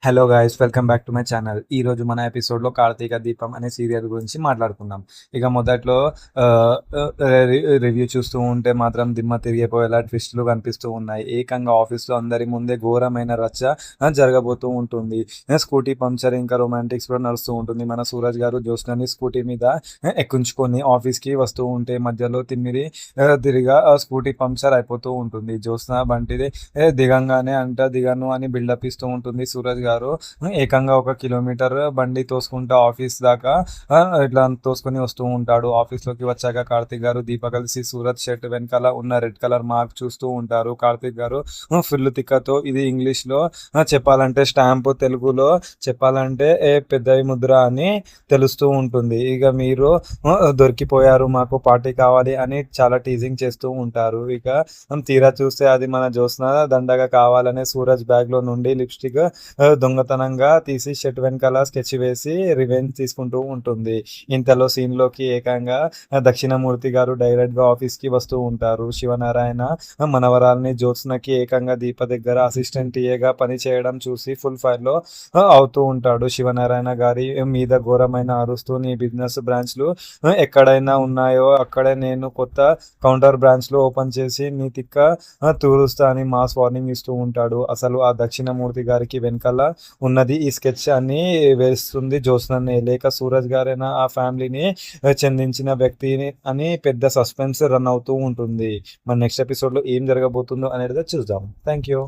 Hello guys, welcome back to my channel. ఈరోజు మన ఎపిసోడ్లో కార్తీక దీపం అనే సీరియల్ గురించి మాట్లాడుకుందాం. ఇక మొదట్లో రివ్యూ చూస్తూ ఉంటే మాత్రం దిమ్మ తిరిగిపోయేలా ట్విస్టులు కనిపిస్తూ ఉన్నాయి. ఏకంగా ఆఫీస్లో అందరి ముందే ఘోరమైన రచ్చ జరగబోతూ ఉంటుంది. స్కూటీ పంక్చర్, ఇంకా రొమాంటిక్స్ కూడా నడుస్తూ ఉంటుంది. మన సూరజ్ గారు జ్యోత్స్నని స్కూటీ మీద ఎక్కించుకొని ఆఫీస్కి వస్తూ ఉంటే మధ్యలో తిరిగా స్కూటీ పంక్చర్ అయిపోతూ ఉంటుంది. జ్యోత్స్న బంటిది దిగంగానే దిగను అని బిల్డప్ ఇస్తూ ఉంటుంది. సూరజ్ గారు ఏకంగా 1 కిలోమీటర్ బండి తోసుకుంటూ ఆఫీస్ దాకా ఇట్లా తోసుకొని వస్తూ ఉంటాడు. ఆఫీస్ లోకి వచ్చాక కార్తీక్ గారు దీప కలిసి సూరజ్ షర్ట్ వెనకాల ఉన్న రెడ్ కలర్ మార్క్ చూస్తూ ఉంటారు. కార్తీక్ గారు ఫుల్ తిక్కతో ఇది ఇంగ్లీష్ లో చెప్పాలంటే స్టాంపు, తెలుగులో చెప్పాలంటే పెద్దవి ముద్ర అని తెలుస్తూ ఉంటుంది. ఇక మీరు దొరికిపోయారు, మాకు పార్టీ కావాలి అని చాలా టీజింగ్ చేస్తూ ఉంటారు. ఇక తీరా చూస్తే అది మన జ్యోత్స్న దండగా కావాలనే సూరజ్ బ్యాగ్ లో నుండి లిప్స్టిక్ దొంగతనంగా తీసి షర్ట్ వెనకాల స్కెచ్ వేసి రివెంజ్ తీసుకుంటూ ఉంటుంది. ఇంతలో సీన్ లోకి ఏకంగా దక్షిణమూర్తి గారు డైరెక్ట్ గా ఆఫీస్ కి వస్తూ ఉంటారు. శివనారాయణ మనవరాల్ని జ్యోత్స్నకి ఏకంగా దీప దగ్గర అసిస్టెంట్ టీఏగా పని చేయడం చూసి ఫుల్ ఫైర్ లో అవుతూ ఉంటాడు. శివనారాయణ గారి మీద ఘోరమైన అరుస్తూ, నీ బిజినెస్ బ్రాంచ్లు ఎక్కడైనా ఉన్నాయో అక్కడే నేను కొత్త కౌంటర్ బ్రాంచ్లు ఓపెన్ చేసి నీ తిక్క తూరుస్తా అని మాస్ వార్నింగ్ ఇస్తూ ఉంటాడు. అసలు ఆ దక్షిణమూర్తి గారికి వెనకాల ఉన్నది ఈ స్కెచ్ అని వేస్తుంది జ్యోత్స్ననే, లేక సూరజ్ గారైనా ఆ ఫ్యామిలీని చెందించిన వ్యక్తిని అని పెద్ద సస్పెన్స్ రన్ అవుతూ ఉంటుంది. మన నెక్స్ట్ ఎపిసోడ్లో ఏం జరగబోతుందో అనేది చూద్దాం. Thank you.